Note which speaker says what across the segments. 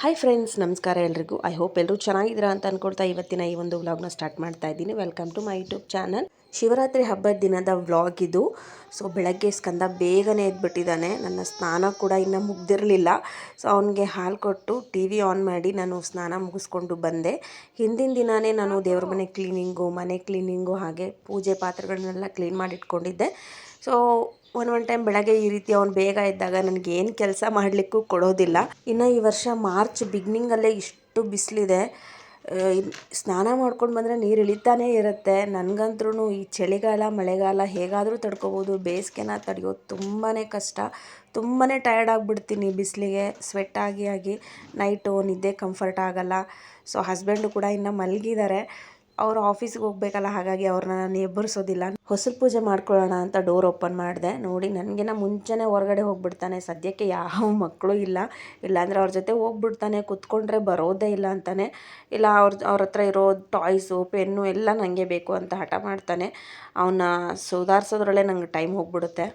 Speaker 1: Hi friends, ನಮಸ್ಕಾರ ಎಲ್ರಿಗೂ. I hope ಎಲ್ಲರೂ ಚೆನ್ನಾಗಿದ್ದೀರಾ ಅಂತ ಅಂದ್ಕೊಳ್ತಾ ಇವತ್ತಿನ ಈ ಒಂದು ವ್ಲಾಗ್ನ ಸ್ಟಾರ್ಟ್ ಮಾಡ್ತಾ ಇದ್ದೀನಿ. Welcome to my YouTube channel. Shivaratri ಹಬ್ಬದ ದಿನದ ವ್ಲಾಗ್ ಇದು. ಸೊ ಬೆಳಗ್ಗೆ ಸ್ಕಂದ ಬೇಗನೆ ಎದ್ಬಿಟ್ಟಿದ್ದಾನೆ. ನನ್ನ ಸ್ನಾನ ಕೂಡ ಇನ್ನೂ ಮುಗ್ದಿರಲಿಲ್ಲ. ಸೊ ಅವನಿಗೆ ಹಾಲು ಕೊಟ್ಟು ಟಿ ವಿ ಆನ್ ಮಾಡಿ ನಾನು ಸ್ನಾನ ಮುಗಿಸ್ಕೊಂಡು ಬಂದೆ. ಹಿಂದಿನ ದಿನವೇ ನಾನು ದೇವ್ರ ಮನೆ ಕ್ಲೀನಿಂಗು, ಮನೆ ಕ್ಲೀನಿಂಗು, ಹಾಗೆ ಪೂಜೆ ಪಾತ್ರೆಗಳನ್ನೆಲ್ಲ ಕ್ಲೀನ್ ಮಾಡಿ ಇಟ್ಕೊಂಡಿದ್ದೆ. ಸೊ ಒಂದು ಟೈಮ್ ಬೆಳಗ್ಗೆ ಈ ರೀತಿ ಅವ್ನು ಬೇಗ ಇದ್ದಾಗ ನನಗೆ ಏನು ಕೆಲಸ ಮಾಡಲಿಕ್ಕೂ ಕೊಡೋದಿಲ್ಲ. ಇನ್ನು ಈ ವರ್ಷ ಮಾರ್ಚ್ ಬಿಗ್ನಿಂಗಲ್ಲೇ ಇಷ್ಟು ಬಿಸಿಲಿದೆ. ಸ್ನಾನ ಮಾಡ್ಕೊಂಡು ಬಂದರೆ ನೀರು ಇಳಿತಾನೇ ಇರುತ್ತೆ. ನನಗಂದ್ರೂ ಈ ಚಳಿಗಾಲ ಮಳೆಗಾಲ ಹೇಗಾದರೂ ತಡ್ಕೊಬೋದು, ಬೇಸಿಗೆನ ತಡೆಯೋದು ತುಂಬಾ ಕಷ್ಟ. ತುಂಬಾ ಟಯರ್ಡ್ ಆಗಿಬಿಡ್ತೀನಿ ಬಿಸಿಲಿಗೆ, ಸ್ವೆಟ್ ಆಗಿ ನೈಟು ನಿದ್ದೆ ಕಂಫರ್ಟ್ ಆಗೋಲ್ಲ. ಸೊ ಹಸ್ಬೆಂಡು ಕೂಡ ಇನ್ನೂ ಮಲಗಿದ್ದಾರೆ. ಅವರು ಆಫೀಸ್ಗೆ ಹೋಗ್ಬೇಕಲ್ಲ, ಹಾಗಾಗಿ ಅವ್ರನ್ನ ನಾನು ಎಬ್ಬರಿಸೋದಿಲ್ಲ. ಹೊಸಲು ಪೂಜೆ ಮಾಡ್ಕೊಳ್ಳೋಣ ಅಂತ ಡೋರ್ ಓಪನ್ ಮಾಡಿದೆ. ನೋಡಿ, ನನಗಿನ್ನ ಮುಂಚೆನೇ ಹೊರಗಡೆ ಹೋಗ್ಬಿಡ್ತಾನೆ. ಸದ್ಯಕ್ಕೆ ಯಾವ ಮಕ್ಕಳು ಇಲ್ಲ, ಇಲ್ಲಾಂದರೆ ಅವ್ರ ಜೊತೆ ಹೋಗ್ಬಿಡ್ತಾನೆ. ಕೂತ್ಕೊಂಡ್ರೆ ಬರೋದೇ ಇಲ್ಲ ಅಂತಾನೆ. ಇಲ್ಲ ಅವ್ರ ಹತ್ರ ಇರೋ ಟಾಯ್ಸು, ಪೆನ್ನು ಎಲ್ಲ ನನಗೆ ಬೇಕು ಅಂತ ಹಠ ಮಾಡ್ತಾನೆ. ಅವನ್ನ ಸುಧಾರಿಸೋದ್ರಲ್ಲೇ ನಂಗೆ ಟೈಮ್ ಹೋಗ್ಬಿಡುತ್ತೆ.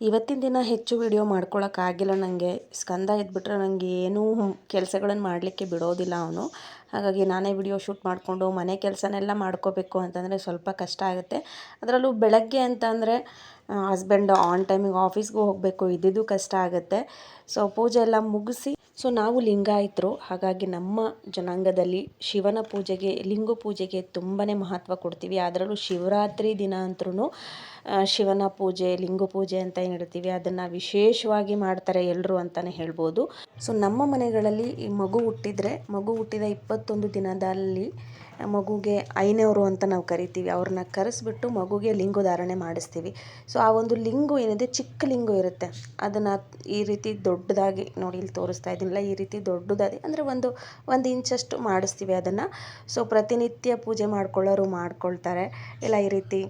Speaker 1: ಇವತ್ತಿನ ದಿನ ಹೆಚ್ಚು ವಿಡಿಯೋ ಮಾಡ್ಕೊಳಕ್ಕಾಗಿಲ್ಲ ನನಗೆ. ಸ್ಕಂದ ಎದ್ಬಿಟ್ರೆ ನನಗೆ ಏನೂ ಕೆಲಸಗಳನ್ನು ಮಾಡಲಿಕ್ಕೆ ಬಿಡೋದಿಲ್ಲ ಅವನು. ಹಾಗಾಗಿ ನಾನೇ ವಿಡಿಯೋ ಶೂಟ್ ಮಾಡಿಕೊಂಡು ಮನೆ ಕೆಲಸನೆಲ್ಲ ಮಾಡ್ಕೋಬೇಕು ಅಂತಂದರೆ ಸ್ವಲ್ಪ ಕಷ್ಟ ಆಗುತ್ತೆ. ಅದರಲ್ಲೂ ಬೆಳಗ್ಗೆ ಅಂತಂದರೆ ಹಸ್ಬೆಂಡ್ ಆನ್ ಟೈಮಿಗೆ ಆಫೀಸ್ಗೂ ಹೋಗಬೇಕು, ಇದ್ದಿದ್ದು ಕಷ್ಟ ಆಗುತ್ತೆ. ಸೊ ಪೂಜೆ ಎಲ್ಲ ಮುಗಿಸಿ, ಸೊ ನಾವು ಲಿಂಗಾಯತರು, ಹಾಗಾಗಿ ನಮ್ಮ ಜನಾಂಗದಲ್ಲಿ ಶಿವನ ಪೂಜೆಗೆ, ಲಿಂಗು ಪೂಜೆಗೆ ತುಂಬಾ ಮಹತ್ವ ಕೊಡ್ತೀವಿ. ಅದರಲ್ಲೂ ಶಿವರಾತ್ರಿ ದಿನ ಅಂತರೂ ಶಿವನ ಪೂಜೆ, ಲಿಂಗು ಪೂಜೆ ಅಂತ ಏನು ಹೇಳ್ತೀವಿ, ಅದನ್ನು ವಿಶೇಷವಾಗಿ ಮಾಡ್ತಾರೆ ಎಲ್ಲರೂ ಅಂತಲೇ ಹೇಳ್ಬೋದು. ಸೊ ನಮ್ಮ ಮನೆಗಳಲ್ಲಿ ಈ ಮಗು ಹುಟ್ಟಿದ 21 ದಿನದಲ್ಲಿ ಮಗುಗೆ ಐನವರು ಅಂತ ನಾವು ಕರಿತೀವಿ. ಅವ್ರನ್ನ ಕರೆಸ್ಬಿಟ್ಟು ಮಗುಗೆ ಲಿಂಗು ಧಾರಣೆ ಮಾಡಿಸ್ತೀವಿ. ಸೊ ಆ ಒಂದು ಲಿಂಗು ಏನಿದೆ, ಚಿಕ್ಕ ಲಿಂಗು ಇರುತ್ತೆ, ಅದನ್ನು ಈ ರೀತಿ ದೊಡ್ಡದಾಗಿ, ನೋಡಿ ಇಲ್ಲಿ ತೋರಿಸ್ತಾ ಇದ್ದೀನಲ್ಲ, ಈ ರೀತಿ ದೊಡ್ಡದಾಗಿ ಅಂದರೆ ಒಂದು ಇಂಚಷ್ಟು ಮಾಡಿಸ್ತೀವಿ ಅದನ್ನು. ಸೊ ಪ್ರತಿನಿತ್ಯ ಪೂಜೆ ಮಾಡ್ಕೊಳ್ಳೋರು ಮಾಡ್ಕೊಳ್ತಾರೆ, ಇಲ್ಲ ಈ ರೀತಿ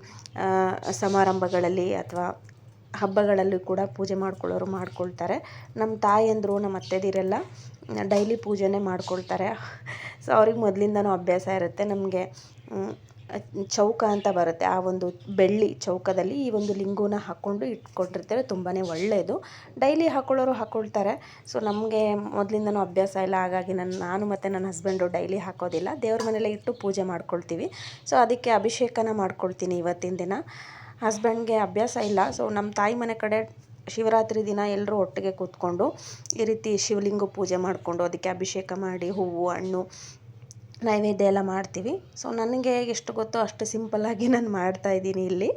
Speaker 1: ಸಮಾರಂಭಗಳಲ್ಲಿ ಅಥವಾ ಹಬ್ಬಗಳಲ್ಲಿ ಕೂಡ ಪೂಜೆ ಮಾಡ್ಕೊಳ್ಳೋರು ಮಾಡ್ಕೊಳ್ತಾರೆ. ನಮ್ಮ ತಾಯಂದರು, ನಮ್ಮ ಅತ್ತೆದಿರೆಲ್ಲ ಡೈಲಿ ಪೂಜೆನೇ ಮಾಡ್ಕೊಳ್ತಾರೆ. ಸೊ ಅವ್ರಿಗೆ ಮೊದಲಿಂದನೂ ಅಭ್ಯಾಸ ಇರುತ್ತೆ. ನಮಗೆ ಚೌಕ ಅಂತ ಬರುತ್ತೆ, ಆ ಒಂದು ಬೆಳ್ಳಿ ಚೌಕದಲ್ಲಿ ಈ ಒಂದು ಲಿಂಗುನ ಹಾಕ್ಕೊಂಡು ಇಟ್ಕೊಂಡಿರ್ತಾರೆ. ತುಂಬಾ ಒಳ್ಳೆಯದು. ಡೈಲಿ ಹಾಕ್ಕೊಳ್ಳೋರು ಹಾಕ್ಕೊಳ್ತಾರೆ. ಸೊ ನಮಗೆ ಮೊದಲಿಂದನೂ ಅಭ್ಯಾಸ ಇಲ್ಲ, ಹಾಗಾಗಿ ನಾನು ಮತ್ತು ನನ್ನ ಹಸ್ಬೆಂಡು ಡೈಲಿ ಹಾಕೋದಿಲ್ಲ. ದೇವ್ರ ಮನೆಯಲ್ಲೇ ಇಟ್ಟು ಪೂಜೆ ಮಾಡ್ಕೊಳ್ತೀವಿ. ಸೊ ಅದಕ್ಕೆ ಅಭಿಷೇಕನ ಮಾಡ್ಕೊಳ್ತೀನಿ ಇವತ್ತಿನ ದಿನ. ಹಸ್ಬೆಂಡ್ಗೆ ಅಭ್ಯಾಸ ಇಲ್ಲ. ಸೊ ನಮ್ಮ ತಾಯಿ ಮನೆ ಕಡೆ ಶಿವರಾತ್ರಿ ದಿನ ಎಲ್ಲರೂ ಒಟ್ಟಿಗೆ ಕೂತ್ಕೊಂಡು ಈ ರೀತಿ ಶಿವಲಿಂಗ ಪೂಜೆ ಮಾಡಿಕೊಂಡು ಅದಕ್ಕೆ ಅಭಿಷೇಕ ಮಾಡಿ ಹೂವು ಹಣ್ಣು ನೈವೇದ್ಯ ಎಲ್ಲ ಮಾಡ್ತೀವಿ. ಸೊ ನನಗೆ ಎಷ್ಟು ಗೊತ್ತೋ ಅಷ್ಟು ಸಿಂಪಲ್ಲಾಗಿ ನಾನು ಮಾಡ್ತಾಯಿದ್ದೀನಿ ಇಲ್ಲಿ.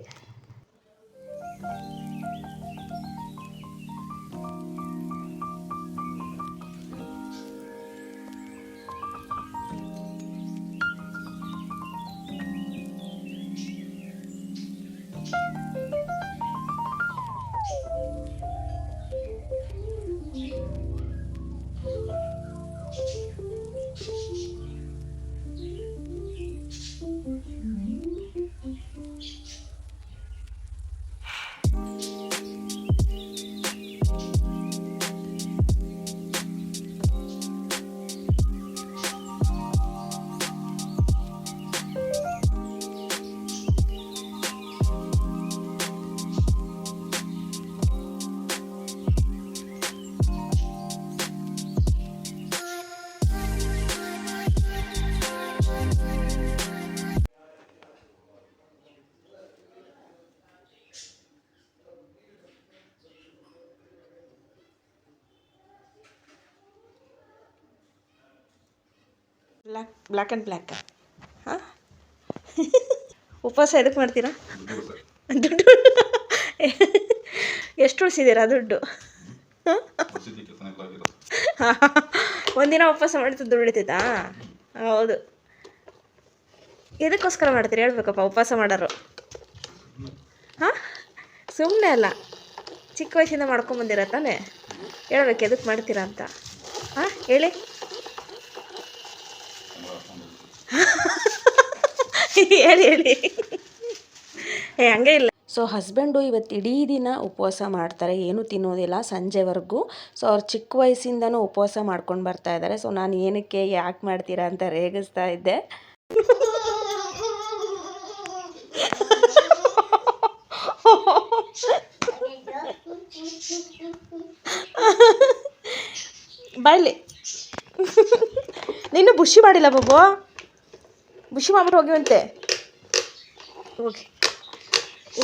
Speaker 1: Black and black. ಹಾಂ, ಉಪವಾಸ ಎದಕ್ಕೆ ಮಾಡ್ತೀರಾ? ದುಡ್ಡು ಎಷ್ಟು ಉಳಿಸಿದ್ದೀರಾ ದುಡ್ಡು? ಒಂದಿನ ಉಪವಾಸ ಮಾಡಿದ್ದು ದುಡ್ಡು ಉಳಿತೈತಾ? ಹೌದು. ಎದಕ್ಕೋಸ್ಕರ ಮಾಡ್ತೀರಿ ಹೇಳ್ಬೇಕಪ್ಪ ಉಪವಾಸ ಮಾಡೋರು? ಹಾಂ, ಸುಮ್ಮನೆ ಅಲ್ಲ, ಚಿಕ್ಕ ವಯಸ್ಸಿಂದ ಮಾಡ್ಕೊಂಬಂದಿರ ತಾನೆ, ಹೇಳ್ಬೇಕು ಎದಕ್ಕೆ ಮಾಡ್ತೀರಾ ಅಂತ. ಹಾಂ ಹೇಳಿ. ಹೇಳಿ ಹಂಗೆ ಇಲ್ಲ. ಸೊ ಹಸ್ಬೆಂಡು ಇವತ್ತು ಇಡೀ ದಿನ ಉಪವಾಸ ಮಾಡ್ತಾರೆ, ಏನೂ ತಿನ್ನೋದಿಲ್ಲ ಸಂಜೆವರೆಗೂ. ಸೊ ಅವ್ರು ಚಿಕ್ಕ ವಯಸ್ಸಿಂದನೂ ಉಪವಾಸ ಮಾಡ್ಕೊಂಡು ಬರ್ತಾ ಇದ್ದಾರೆ. ಸೊ ನಾನು ಏನಕ್ಕೆ ಯಾಕೆ ಮಾಡ್ತೀರಾ ಅಂತ ರೇಗಿಸ್ತಾ ಇದ್ದೆ. ಬಾಯ್ಲಿ ನೀನು ಬುಷಿ ಮಾಡಿಲ್ಲ ಬಾಬು, ಬುಷಿ ಮಾಡ್ಬಿಟ್ಟು ಹೋಗಿವಂತೆ. ಹೋಗಿ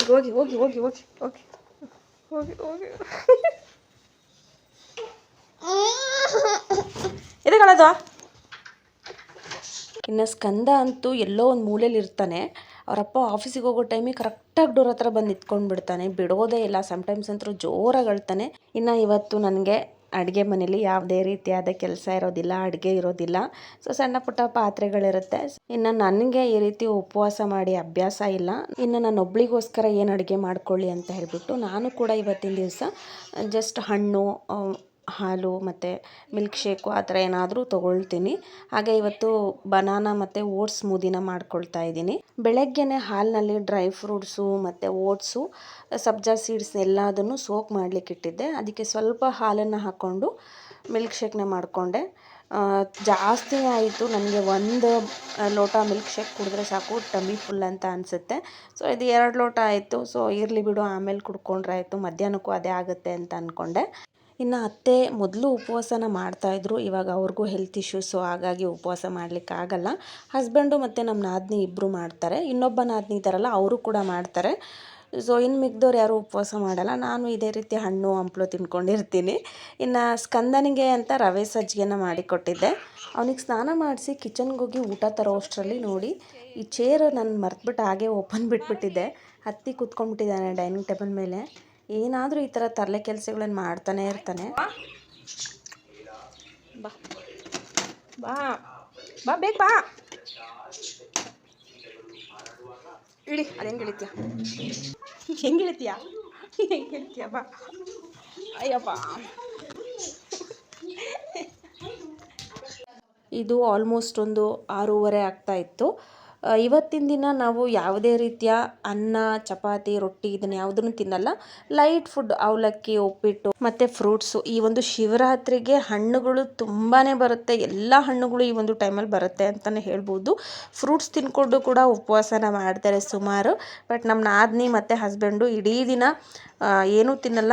Speaker 1: ಹೋಗಿ ಹೋಗಿ ಹೋಗಿ ಹೋಗಿ ಹೋಗಿ ಹೋಗಿ ಹೋಗಿ ಎದೆಗಳದು. ಇನ್ನು ಸ್ಕಂದ ಅಂತೂ ಎಲ್ಲೋ ಒಂದು ಮೂಲೆಯಲ್ಲಿ ಇರ್ತಾನೆ. ಅವರಪ್ಪ ಆಫೀಸಿಗೆ ಹೋಗೋ ಟೈಮಿಗೆ ಕರೆಕ್ಟಾಗಿ ಡೋರ್ ಹತ್ರ ಬಂದು ನಿಂತ್ಕೊಂಡು ಬಿಡ್ತಾನೆ, ಬಿಡೋದೇ ಇಲ್ಲ. ಸಮ್ಟೈಮ್ಸ್ ಅಂತೂ ಜೋರಾಗಿ ಅಳ್ತಾನೆ. ಇನ್ನು ಇವತ್ತು ನನಗೆ ಅಡುಗೆ ಮನೇಲಿ ಯಾವುದೇ ರೀತಿಯಾದ ಕೆಲಸ ಇರೋದಿಲ್ಲ, ಅಡುಗೆ ಇರೋದಿಲ್ಲ. ಸೊ ಸಣ್ಣ ಪುಟ್ಟ ಪಾತ್ರೆಗಳಿರುತ್ತೆ. ಇನ್ನು ನನಗೆ ಈ ರೀತಿ ಉಪವಾಸ ಮಾಡಿ ಅಭ್ಯಾಸ ಇಲ್ಲ. ಇನ್ನು ನಾನು ಒಬ್ಳಿಗೋಸ್ಕರ ಏನು ಅಡುಗೆ ಮಾಡ್ಕೊಳ್ಳಿ ಅಂತ ಹೇಳಿಬಿಟ್ಟು ನಾನು ಕೂಡ ಇವತ್ತಿನ ದಿವಸ ಜಸ್ಟ್ ಹಣ್ಣು, ಹಾಲು ಮತ್ತು ಮಿಲ್ಕ್ ಶೇಕು ಆ ಥರ ಏನಾದರೂ ತೊಗೊಳ್ತೀನಿ. ಹಾಗೆ ಇವತ್ತು ಬನಾನಾ ಮತ್ತು ಓಟ್ಸ್ ಸ್ಮೂದಿನ ಮಾಡ್ಕೊಳ್ತಾ ಇದ್ದೀನಿ. ಬೆಳಗ್ಗೆನೇ ಹಾಲಿನಲ್ಲಿ ಡ್ರೈ ಫ್ರೂಟ್ಸು ಮತ್ತು ಓಟ್ಸು, ಸಬ್ಜಾ ಸೀಡ್ಸ್ ಎಲ್ಲದನ್ನು ಸೋಕ್ ಮಾಡಲಿಕ್ಕೆ ಇಟ್ಟಿದ್ದೆ. ಅದಕ್ಕೆ ಸ್ವಲ್ಪ ಹಾಲನ್ನು ಹಾಕ್ಕೊಂಡು ಮಿಲ್ಕ್ ಶೇಕ್ನ ಮಾಡಿಕೊಂಡೆ. ಜಾಸ್ತಿ ಆಯಿತು ನನಗೆ. ಒಂದು ಲೋಟ ಮಿಲ್ಕ್ ಶೇಕ್ ಕುಡಿದ್ರೆ ಸಾಕು, ಟಮ್ಮಿ ಫುಲ್ ಅಂತ ಅನಿಸುತ್ತೆ. ಸೊ ಇದು 2 ಲೋಟ ಆಯಿತು. ಸೊ ಇರಲಿ ಬಿಡು, ಆಮೇಲೆ ಕುಡ್ಕೊಂಡ್ರೆ ಆಯಿತು, ಮಧ್ಯಾಹ್ನಕ್ಕೂ ಅದೇ ಆಗುತ್ತೆ ಅಂತ ಅಂದ್ಕೊಂಡೆ. ಇನ್ನು ಅತ್ತೆ ಮೊದಲು ಉಪವಾಸನ ಮಾಡ್ತಾಯಿದ್ರು. ಇವಾಗ ಅವ್ರಿಗೂ ಹೆಲ್ತ್ ಇಶ್ಯೂಸು, ಹಾಗಾಗಿ ಉಪವಾಸ ಮಾಡಲಿಕ್ಕಾಗಲ್ಲ. ಹಸ್ಬೆಂಡು ಮತ್ತು ನಮ್ಮ ನಾದಿನಿ ಇಬ್ಬರು ಮಾಡ್ತಾರೆ. ಇನ್ನೊಬ್ಬ ನಾದಿನಿ ಇದ್ದಾರಲ್ಲ, ಅವರು ಕೂಡ ಮಾಡ್ತಾರೆ. ಸೊ ಇನ್ನು ಮಿಕ್ದವ್ರು ಯಾರೂ ಉಪವಾಸ ಮಾಡಲ್ಲ. ನಾನು ಇದೇ ರೀತಿ ಹಣ್ಣು ಹಂಪಲು ತಿನ್ಕೊಂಡಿರ್ತೀನಿ. ಇನ್ನು ಸ್ಕಂದನಿಗೆ ಅಂತ ರವೆ ಸಜ್ಜಿಗೆನ ಮಾಡಿಕೊಟ್ಟಿದ್ದೆ. ಅವನಿಗೆ ಸ್ನಾನ ಮಾಡಿಸಿ ಕಿಚನ್ಗೆ ಹೋಗಿ ಊಟ ತರೋ ಅಷ್ಟರಲ್ಲಿ ನೋಡಿ ಈ ಚೇರ್ ನಾನು ಮರ್ತುಬಿಟ್ಟು ಹಾಗೆ ಓಪನ್ ಬಿಟ್ಬಿಟ್ಟಿದ್ದೆ. ಹತ್ತಿ ಕೂತ್ಕೊಂಡ್ಬಿಟ್ಟಿದ್ದಾನೆ ಡೈನಿಂಗ್ ಟೇಬಲ್ ಮೇಲೆ. ಏನಾದರೂ ಈ ಥರ ತರಲೆ ಕೆಲಸಗಳನ್ನು ಮಾಡ್ತಾನೆ ಇರ್ತಾನೆ. ಬಾ ಬಾ ಬಾ ಬೇಗ ಬಾ, ಇಳಿ. ಅದು ಹೆಂಗೆ ಇಳಿತೀಯ, ಹೆಂಗೆ ಇಳಿತೀಯ, ಹೆಂಗೆ ಇಳಿತೀಯ, ಬಾ. ಅಯ್ಯಪ್ಪ, ಇದು ಆಲ್ಮೋಸ್ಟ್ ಒಂದು 6:30 ಆಗ್ತಾ ಇತ್ತು. ಇವತ್ತಿನ ದಿನ ನಾವು ಯಾವುದೇ ರೀತಿಯ ಅನ್ನ, ಚಪಾತಿ, ರೊಟ್ಟಿ ಇದನ್ನು ಯಾವುದನ್ನು ತಿನ್ನಲ್ಲ. ಲೈಟ್ ಫುಡ್, ಅವಲಕ್ಕಿ, ಉಪ್ಪಿಟ್ಟು ಮತ್ತು ಫ್ರೂಟ್ಸು. ಈ ಒಂದು ಶಿವರಾತ್ರಿಗೆ ಹಣ್ಣುಗಳು ತುಂಬಾ ಬರುತ್ತೆ. ಎಲ್ಲ ಹಣ್ಣುಗಳು ಈ ಒಂದು ಟೈಮಲ್ಲಿ ಬರುತ್ತೆ ಅಂತಲೇ ಹೇಳ್ಬೋದು. ಫ್ರೂಟ್ಸ್ ತಿನ್ಕೊಂಡು ಕೂಡ ಉಪವಾಸನ ಮಾಡ್ತಾರೆ ಸುಮಾರು. ಬಟ್ ನಮ್ಮ ನಾದಿನಿ ಮತ್ತು ಹಸ್ಬೆಂಡು ಇಡೀ ದಿನ ಏನೂ ತಿನ್ನಲ್ಲ,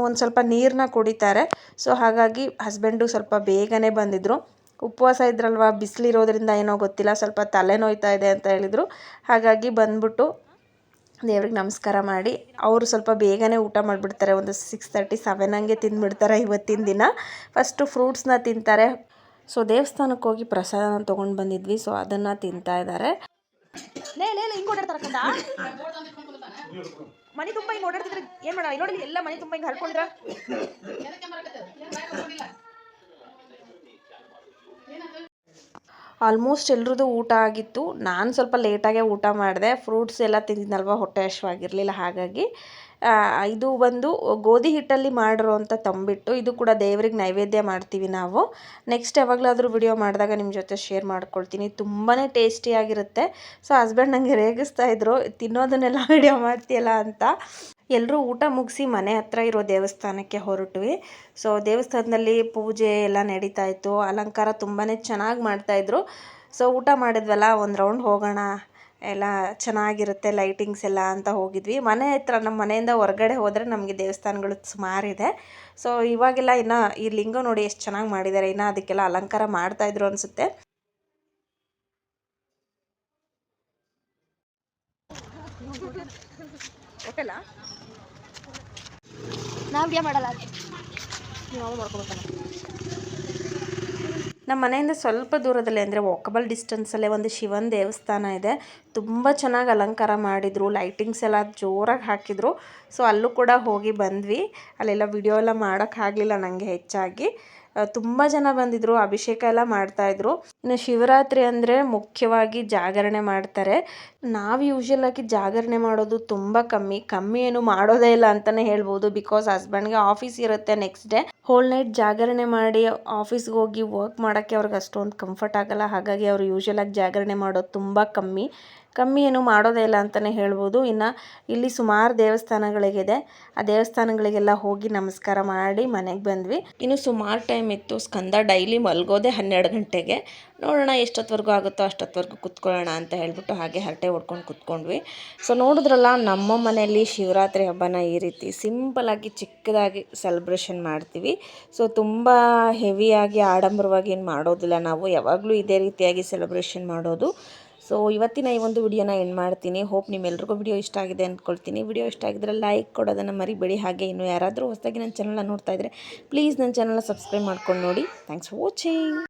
Speaker 1: ಒಂದು ಸ್ವಲ್ಪ ನೀರನ್ನ ಕುಡಿತಾರೆ. ಸೊ ಹಾಗಾಗಿ ಹಸ್ಬೆಂಡು ಸ್ವಲ್ಪ ಬೇಗನೆ ಬಂದಿದ್ದರು. ಉಪವಾಸ ಇದ್ರಲ್ವ, ಬಿಸಿಲಿರೋದ್ರಿಂದ ಏನೋ ಗೊತ್ತಿಲ್ಲ, ಸ್ವಲ್ಪ ತಲೆ ನೋಯ್ತಾ ಇದೆ ಅಂತ ಹೇಳಿದರು. ಹಾಗಾಗಿ ಬಂದ್ಬಿಟ್ಟು ದೇವ್ರಿಗೆ ನಮಸ್ಕಾರ ಮಾಡಿ ಅವರು ಸ್ವಲ್ಪ ಬೇಗನೆ ಊಟ ಮಾಡಿಬಿಡ್ತಾರೆ. ಒಂದು 6:30, 7 ಹಂಗೆ ತಿಂದುಬಿಡ್ತಾರೆ ಇವತ್ತಿನ ದಿನ. ಫಸ್ಟು ಫ್ರೂಟ್ಸ್ನ ತಿಂತಾರೆ. ಸೊ ದೇವಸ್ಥಾನಕ್ಕೆ ಹೋಗಿ ಪ್ರಸಾದನ ತೊಗೊಂಡು ಬಂದಿದ್ವಿ. ಸೊ ಅದನ್ನು ತಿಂತಾ ಇದ್ದಾರೆ. ಹಿಂಗೆ ಓಡಾಡ್ತಾರಕ್ಕಂತ ಮನೆ ತುಂಬ ಹಿಂಗೆ ಓಡಾಡ್ತಿದ್ರೆ ಏನು ಮಾಡೋಣ? ನೋಡಿ ಎಲ್ಲ ಮನೆ ತುಂಬ ಹಿಂಗೆ ಹರ್ಕೊಂಡ್ರ. ಆಲ್ಮೋಸ್ಟ್ ಎಲ್ರದ್ದು ಊಟ ಆಗಿತ್ತು. ನಾನು ಸ್ವಲ್ಪ ಲೇಟಾಗೆ ಊಟ ಮಾಡಿದೆ. ಫ್ರೂಟ್ಸ್ ಎಲ್ಲ ತಿಂದಿದ್ನಲ್ವ, ಹೊಟ್ಟೆ ಹಶ್ವಾಗಿರಲಿಲ್ಲ. ಹಾಗಾಗಿ ಇದು ಬಂದು ಗೋಧಿ ಹಿಟ್ಟಲ್ಲಿ ಮಾಡಿರೋವಂಥ ತಂಬಿಟ್ಟು. ಇದು ಕೂಡ ದೇವ್ರಿಗೆ ನೈವೇದ್ಯ ಮಾಡ್ತೀವಿ ನಾವು. ನೆಕ್ಸ್ಟ್ ಯಾವಾಗಲಾದರೂ ವಿಡಿಯೋ ಮಾಡಿದಾಗ ನಿಮ್ಮ ಜೊತೆ ಶೇರ್ ಮಾಡ್ಕೊಳ್ತೀನಿ. ತುಂಬಾ ಟೇಸ್ಟಿಯಾಗಿರುತ್ತೆ. ಸೊ ಹಸ್ಬೆಂಡ್ ನನಗೆ ರೇಗಿಸ್ತಾ ಇದ್ರು, ತಿನ್ನೋದನ್ನೆಲ್ಲ ವಿಡಿಯೋ ಮಾಡ್ತೀಯಲ್ಲ ಅಂತ. ಎಲ್ಲರೂ ಊಟ ಮುಗಿಸಿ ಮನೆ ಹತ್ರ ಇರೋ ದೇವಸ್ಥಾನಕ್ಕೆ ಹೊರಟ್ವಿ. ಸೊ ದೇವಸ್ಥಾನದಲ್ಲಿ ಪೂಜೆ ಎಲ್ಲ ನಡೀತಾ ಇತ್ತು. ಅಲಂಕಾರ ತುಂಬಾ ಚೆನ್ನಾಗಿ ಮಾಡ್ತಾಯಿದ್ರು. ಸೊ ಊಟ ಮಾಡಿದ್ವಲ್ಲ, ಒಂದು ರೌಂಡ್ ಹೋಗೋಣ, ಎಲ್ಲ ಚೆನ್ನಾಗಿರುತ್ತೆ ಲೈಟಿಂಗ್ಸ್ ಎಲ್ಲ ಅಂತ ಹೋಗಿದ್ವಿ. ಮನೆ ಹತ್ರ, ನಮ್ಮ ಮನೆಯಿಂದ ಹೊರಗಡೆ ಹೋದರೆ ನಮಗೆ ದೇವಸ್ಥಾನಗಳು ಸುಮಾರಿದೆ. ಸೊ ಇವಾಗೆಲ್ಲ ಇನ್ನು ಈ ಲಿಂಗ ನೋಡಿ ಎಷ್ಟು ಚೆನ್ನಾಗಿ ಮಾಡಿದ್ದಾರೆ. ಇನ್ನು ಅದಕ್ಕೆಲ್ಲ ಅಲಂಕಾರ ಮಾಡ್ತಾಯಿದ್ರು ಅನಿಸುತ್ತೆ. ಓಕೆಲ್ಲ, ನಾವು ಮಾಡಲ್ಲ, ನಾವು ಮಾಡ್ಕೊಬೇಕಲ್ಲ. ನಮ್ಮ ಮನೆಯಿಂದ ಸ್ವಲ್ಪ ದೂರದಲ್ಲೇ, ಅಂದರೆ ವಾಕಬಲ್ ಡಿಸ್ಟೆನ್ಸಲ್ಲೇ ಒಂದು ಶಿವನ ದೇವಸ್ಥಾನ ಇದೆ. ತುಂಬ ಚೆನ್ನಾಗಿ ಅಲಂಕಾರ ಮಾಡಿದರು, ಲೈಟಿಂಗ್ಸ್ ಎಲ್ಲ ಜೋರಾಗಿ ಹಾಕಿದರು. ಸೊ ಅಲ್ಲೂ ಕೂಡ ಹೋಗಿ ಬಂದ್ವಿ. ಅಲ್ಲೆಲ್ಲ ವಿಡಿಯೋ ಎಲ್ಲ ಮಾಡೋಕ್ಕಾಗಲಿಲ್ಲ ನನಗೆ ಹೆಚ್ಚಾಗಿ. ತುಂಬ ಜನ ಬಂದಿದ್ದರು, ಅಭಿಷೇಕ ಎಲ್ಲ ಮಾಡ್ತಾಯಿದ್ರು. ಇನ್ನು ಶಿವರಾತ್ರಿ ಅಂದರೆ ಮುಖ್ಯವಾಗಿ ಜಾಗರಣೆ ಮಾಡ್ತಾರೆ. ನಾವು ಯೂಶ್ವಲಾಗಿ ಜಾಗರಣೆ ಮಾಡೋದು ತುಂಬ ಕಮ್ಮಿ ಏನು ಮಾಡೋದೇ ಇಲ್ಲ ಅಂತಲೇ ಹೇಳ್ಬೋದು. ಬಿಕಾಸ್ ಹಸ್ಬೆಂಡ್ಗೆ ಆಫೀಸ್ ಇರುತ್ತೆ ನೆಕ್ಸ್ಟ್ ಡೇ. ಹೋಲ್ ನೈಟ್ ಜಾಗರಣೆ ಮಾಡಿ ಆಫೀಸ್ಗೆ ಹೋಗಿ ವರ್ಕ್ ಮಾಡೋಕ್ಕೆ ಅವ್ರಿಗೆ ಅಷ್ಟೊಂದು ಕಂಫರ್ಟ್ ಆಗಲ್ಲ. ಹಾಗಾಗಿ ಅವರು ಯೂಶ್ವಲಾಗಿ ಜಾಗರಣೆ ಮಾಡೋದು ತುಂಬ ಕಮ್ಮಿ. ಕಮ್ಮಿ ಏನು ಮಾಡೋದೇ ಇಲ್ಲ ಅಂತಲೇ ಹೇಳ್ಬೋದು. ಇನ್ನು ಇಲ್ಲಿ ಸುಮಾರು ದೇವಸ್ಥಾನಗಳಿಗಿದೆ. ಆ ದೇವಸ್ಥಾನಗಳಿಗೆಲ್ಲ ಹೋಗಿ ನಮಸ್ಕಾರ ಮಾಡಿ ಮನೆಗೆ ಬಂದ್ವಿ. ಇನ್ನು ಸುಮಾರು ಟೈಮ್ ಇತ್ತು. ಸ್ಕಂದ ಡೈಲಿ ಮಲಗೋದೆ 12 ಗಂಟೆಗೆ. ನೋಡೋಣ ಎಷ್ಟೊತ್ತವರೆಗೂ ಆಗುತ್ತೋ ಅಷ್ಟೊತ್ತವರೆಗೂ ಕುತ್ಕೊಳ್ಳೋಣ ಅಂತ ಹೇಳ್ಬಿಟ್ಟು ಹಾಗೆ ಹರಟೆ ಹೊಡ್ಕೊಂಡು ಕುತ್ಕೊಂಡ್ವಿ. ಸೊ ನೋಡಿದ್ರಲ್ಲ, ನಮ್ಮ ಮನೆಯಲ್ಲಿ ಶಿವರಾತ್ರಿ ಹಬ್ಬನ ಈ ರೀತಿ ಸಿಂಪಲಾಗಿ ಚಿಕ್ಕದಾಗಿ ಸೆಲೆಬ್ರೇಷನ್ ಮಾಡ್ತೀವಿ. ಸೊ ತುಂಬ ಹೆವಿಯಾಗಿ ಆಡಂಬರವಾಗಿ ಏನು ಮಾಡೋದಿಲ್ಲ ನಾವು. ಯಾವಾಗಲೂ ಇದೇ ರೀತಿಯಾಗಿ ಸೆಲೆಬ್ರೇಷನ್ ಮಾಡೋದು. ಸೊ ಇವತ್ತಿನ ಈ ಒಂದು ವಿಡಿಯೋನ ಎಂಡ್ ಮಾಡ್ತೀನಿ. ಹೋಪ್ ನಿಮ್ಮೆಲ್ರಿಗೂ ವಿಡಿಯೋ ಇಷ್ಟ ಆಗಿದೆ ಅಂದ್ಕೊಳ್ತೀನಿ. ವಿಡಿಯೋ ಇಷ್ಟ ಆಗಿದ್ರೆ ಲೈಕ್ ಕೊಡೋದನ್ನು ಮರಿಬೇಡಿ. ಹಾಗೆ ಇನ್ನು ಯಾರಾದರೂ ಹೊಸದಾಗಿ ನನ್ನ ಚಾನಲ್ನ ನೋಡ್ತಾ ಇದ್ದರೆ ಪ್ಲೀಸ್ ನನ್ನ ಚಾನಲ್ನ ಸಬ್ಸ್ಕ್ರೈಬ್ ಮಾಡ್ಕೊಂಡು ನೋಡಿ. Thanks for watching.